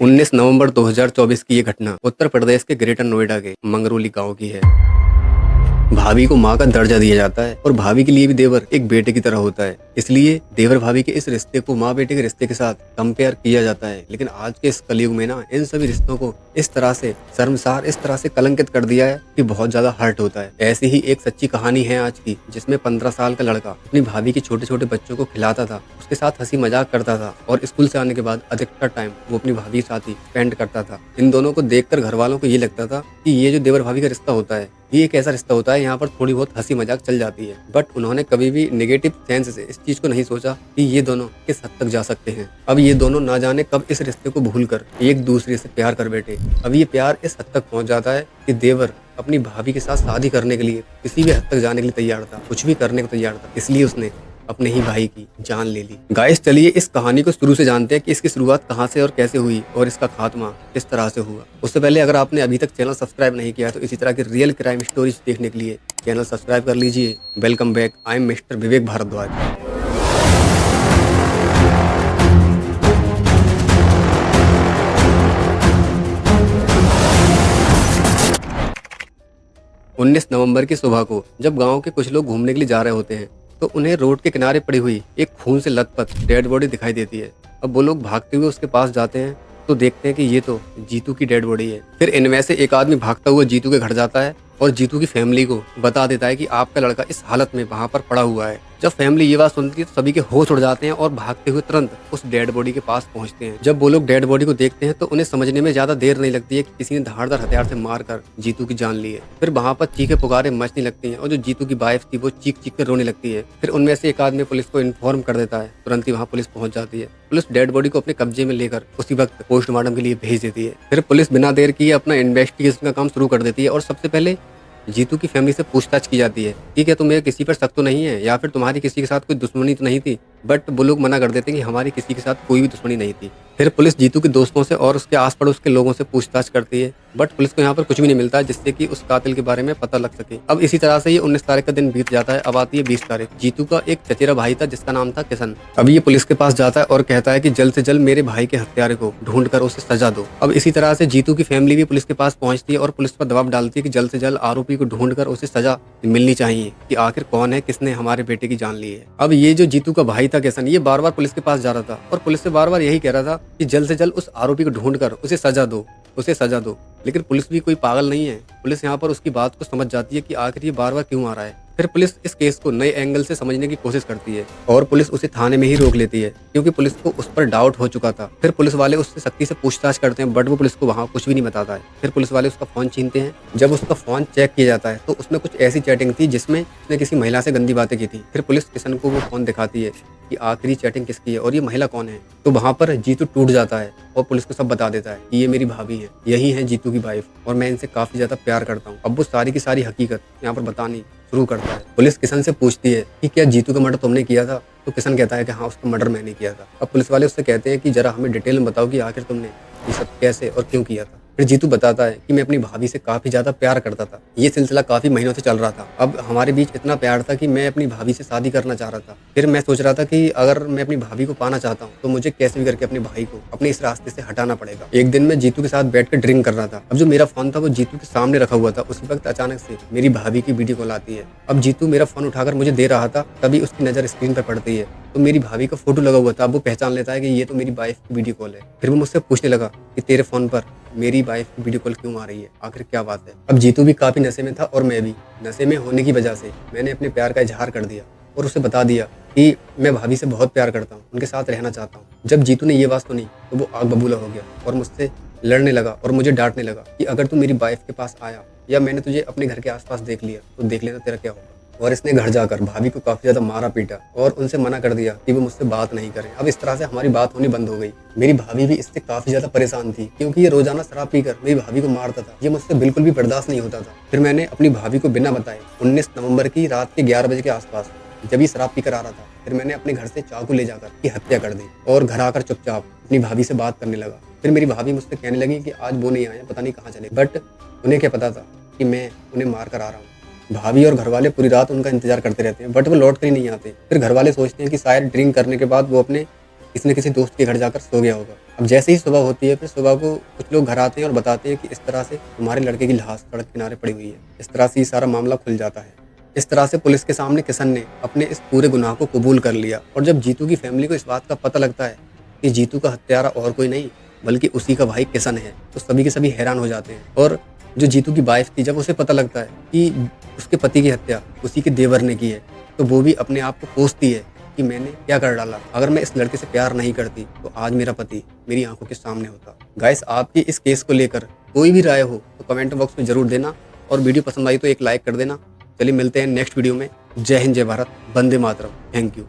19 नवंबर 2024 की ये घटना उत्तर प्रदेश के ग्रेटर नोएडा के मंगरौली गांव की है। भाभी को माँ का दर्जा दिया जाता है और भाभी के लिए भी देवर एक बेटे की तरह होता है। इसलिए देवर भाभी के इस रिश्ते को माँ बेटे के रिश्ते के साथ कंपेयर किया जाता है। लेकिन आज के इस कलयुग में ना इन सभी रिश्तों को इस तरह से शर्मसार, इस तरह से कलंकित कर दिया है कि बहुत ज्यादा हर्ट होता है। ऐसी ही एक सच्ची कहानी है आज की, जिसमें 15 साल का लड़का अपनी भाभी के छोटे छोटे बच्चों को खिलाता था, उसके साथ हंसी मजाक करता था और स्कूल से आने के बाद अधिकतर टाइम वो अपनी भाभी के साथ ही स्पेंड करता था। इन दोनों को देखकर घर वालों को ये लगता था कि ये जो देवर भाभी का रिश्ता होता है ये एक ऐसा रिश्ता होता है यहाँ पर थोड़ी बहुत हंसी मजाक चल जाती है। बट उन्होंने कभी भी नेगेटिव सेंस से इस चीज को नहीं सोचा कि ये दोनों किस हद तक जा सकते हैं। अब ये दोनों ना जाने कब इस रिश्ते को भूलकर एक दूसरे से प्यार कर बैठे। अब ये प्यार इस हद तक पहुंच जाता है कि देवर अपनी भाभी के साथ शादी करने के लिए किसी भी हद तक जाने के लिए तैयार था, कुछ भी करने को तैयार था। इसलिए उसने अपने ही भाई की जान ले ली। गाइस, चलिए इस कहानी को शुरू से जानते हैं कि इसकी शुरुआत कहां से और कैसे हुई और इसका खात्मा किस तरह से हुआ। उससे पहले अगर आपने अभी तक चैनल सब्सक्राइब नहीं किया तो इसी तरह की रियल क्राइम स्टोरीज देखने के लिए चैनल सब्सक्राइब कर लीजिए। Welcome back, I am mister Vivek Bhardwaj. 19 नवंबर की सुबह को जब गांव के कुछ लोग घूमने के लिए जा रहे होते हैं तो उन्हें रोड के किनारे पड़ी हुई एक खून से लथपथ डेड बॉडी दिखाई देती है। अब वो लोग भागते हुए उसके पास जाते हैं तो देखते हैं कि ये तो जीतू की डेड बॉडी है। फिर इनमें से एक आदमी भागता हुआ जीतू के घर जाता है और जीतू की फैमिली को बता देता है कि आपका लड़का इस हालत में वहां पर पड़ा हुआ है। जब फैमिली ये बात सुनती है तो सभी के होश उड़ जाते हैं और भागते हुए तुरंत उस डेड बॉडी के पास पहुंचते हैं। जब वो लोग डेड बॉडी को देखते हैं तो उन्हें समझने में ज्यादा देर नहीं लगती है कि किसी ने धारदार हथियार से मारकर जीतू की जान ली है। फिर वहां पर चीखे पुकारे मचने लगती हैं और जो जीतू की वाइफ थी वो चीख चीख कर रोने लगती है। फिर उनमें से एक आदमी पुलिस को इन्फॉर्म कर देता है। तुरंत ही वहां पुलिस पहुंच जाती है। पुलिस डेड बॉडी को अपने कब्जे में लेकर उसी वक्त पोस्टमार्टम के लिए भेज देती है। फिर पुलिस बिना देर किए अपना इन्वेस्टिगेशन का काम शुरू कर देती है और सबसे पहले जीतू की फैमिली से पूछताछ की जाती है। ठीक है, तुम्हें किसी पर शक तो नहीं है या फिर तुम्हारी किसी के साथ कोई दुश्मनी तो नहीं थी? बट वो लोग मना कर देते हैं कि हमारी किसी के साथ कोई भी दुश्मनी नहीं थी। फिर पुलिस जीतू के दोस्तों से और उसके आस पड़ोस के लोगों से पूछताछ करती है, बट पुलिस को यहाँ पर कुछ भी नहीं मिलता है जिससे कि उस कातिल के बारे में पता लग सके। अब इसी तरह से ये 19 तारीख का दिन बीत जाता है। अब आती है 20 तारीख। जीतू का एक चचेरा भाई था जिसका नाम था किशन। अब ये पुलिस के पास जाता है और कहता है कि जल्द से जल्द मेरे भाई के हत्यारे को ढूंढ कर उसे सजा दो। अब इसी तरह से जीतू की फैमिली भी पुलिस के पास पहुंचती है और पुलिस पर दबाव डालती है कि जल्द से जल्द आरोपी को ढूंढ कर उसे सजा मिलनी चाहिए कि आखिर कौन है, किसने हमारे बेटे की जान ली है। अब ये जो जीतू का भाई था किशन, ये बार बार पुलिस के पास जा रहा था और पुलिस से बार बार यही कह रहा था कि जल्द से जल्द उस आरोपी को ढूंढकर उसे सजा दो, उसे सजा दो। लेकिन पुलिस भी कोई पागल नहीं है। पुलिस यहाँ पर उसकी बात को समझ जाती है कि आखिर ये बार बार क्यों आ रहा है। फिर पुलिस इस केस को नए एंगल से समझने की कोशिश करती है और पुलिस उसे थाने में ही रोक लेती है क्योंकि पुलिस को उस पर डाउट हो चुका था। फिर पुलिस वाले उससे सख्ती से पूछताछ करते हैं बट वो पुलिस को वहाँ कुछ भी नहीं बताता है। फिर पुलिस वाले उसका फोन छीनते हैं। जब उसका फोन चेक किया जाता है तो उसमें कुछ ऐसी चैटिंग थी जिसमें उसने किसी महिला से गंदी बातें की थी। फिर पुलिस किशन को वो फोन दिखाती है कि आखिरी चैटिंग किसकी है और ये महिला कौन है। तो वहां पर जीतू टूट जाता है और पुलिस को सब बता देता है कि ये मेरी भाभी है, यही है जीतू की वाइफ और मैं इनसे काफी ज्यादा प्यार करता हूँ। अब वो सारी की सारी हकीकत यहाँ पर बतानी शुरू करता है। पुलिस किशन से पूछती है कि क्या जीतू का मर्डर तुमने किया था? तो किशन कहता है कि हाँ, उसका मर्डर मैंने किया था। अब पुलिस वाले उससे कहते हैं कि जरा हमें डिटेल में बताओ कि आखिर तुमने ये सब कैसे और क्यों किया था। फिर जीतू बताता है कि मैं अपनी भाभी से काफी ज्यादा प्यार करता था। ये सिलसिला काफी महीनों से चल रहा था। अब हमारे बीच इतना प्यार था कि मैं अपनी भाभी से शादी करना चाह रहा था। फिर मैं सोच रहा था कि अगर मैं अपनी भाभी को पाना चाहता हूँ तो मुझे कैसे भी करके अपने भाई को अपने इस रास्ते से हटाना पड़ेगा। एक दिन मैं जीतू के साथ बैठकर ड्रिंक कर रहा था। अब जो मेरा फोन था वो जीतू के सामने रखा हुआ था। उसी वक्त अचानक से मेरी भाभी की वीडियो कॉल आती है। अब जीतू मेरा फोन उठाकर मुझे दे रहा था, तभी उसकी नजर स्क्रीन पर पड़ती है तो मेरी भाभी का फोटो लगा हुआ था। अब वो पहचान लेता है कि ये तो मेरी वाइफ की वीडियो कॉल है। फिर वो मुझसे पूछने लगा कि तेरे फोन पर मेरी वाइफ की वीडियो कॉल क्यों आ रही है, आखिर क्या बात है। अब जीतू भी काफी नशे में था और मैं भी। नशे में होने की वजह से मैंने अपने प्यार का इजहार कर दिया और उसे बता दिया कि मैं भाभी से बहुत प्यार करता हूँ, उनके साथ रहना चाहता हूँ। जब जीतू ने ये बात सुनी तो वो आग बबूला हो गया और मुझसे लड़ने लगा और मुझे डांटने लगा कि अगर तू मेरी वाइफ के पास आया या मैंने तुझे अपने घर के आसपास देख लिया तो देख लेना तेरा क्या होगा। और इसने घर जाकर भाभी को काफी ज्यादा मारा पीटा और उनसे मना कर दिया कि वो मुझसे बात नहीं करें। अब इस तरह से हमारी बात होनी बंद हो गई। मेरी भाभी भी इससे काफी ज्यादा परेशान थी क्योंकि ये रोजाना शराब पीकर मेरी भाभी को मारता था। ये मुझसे बिल्कुल भी बर्दाश्त नहीं होता था। फिर मैंने अपनी भाभी को बिना बताए 19 नवंबर की रात के 11 बजे के आसपास जब ये शराब पीकर आ रहा था, फिर मैंने अपने घर से चाकू ले जाकर की हत्या कर दी और घर आकर चुपचाप अपनी भाभी से बात करने लगा। फिर मेरी भाभी मुझसे कहने लगी कि आज वो नहीं आए, पता नहीं कहाँ चले। बट उन्हें क्या पता था कि मैं उन्हें मार कर आ रहा हूँ। भाभी और घरवाले पूरी रात उनका इंतजार करते रहते हैं बट वो लौट कर ही नहीं आते। फिर घरवाले सोचते हैं कि शायद ड्रिंक करने के बाद वो अपने किसी न किसी दोस्त के घर जाकर सो गया होगा। अब जैसे ही सुबह होती है, फिर सुबह को कुछ लोग घर आते हैं और बताते हैं कि इस तरह से तुम्हारे लड़के की लाश सड़क किनारे पड़ी हुई है। इस तरह से ये सारा मामला खुल जाता है। इस तरह से पुलिस के सामने किशन ने अपने इस पूरे गुनाह को कबूल कर लिया और जब जीतू की फैमिली को इस बात का पता लगता है कि जीतू का हत्यारा और कोई नहीं बल्कि उसी का भाई किशन है, तो सभी के सभी हैरान हो जाते हैं। और जो जीतू की वाइफ थी, जब उसे पता लगता है कि उसके पति की हत्या उसी के देवर ने की है, तो वो भी अपने आप को कोसती है कि मैंने क्या कर डाला। अगर मैं इस लड़के से प्यार नहीं करती तो आज मेरा पति मेरी आंखों के सामने होता। गाइस, आपकी इस केस को लेकर कोई भी राय हो तो कमेंट बॉक्स में जरूर देना और वीडियो पसंद आई तो एक लाइक कर देना। चलिए मिलते हैं नेक्स्ट वीडियो में। जय हिंद, जय भारत, वंदे मातरम। Thank you.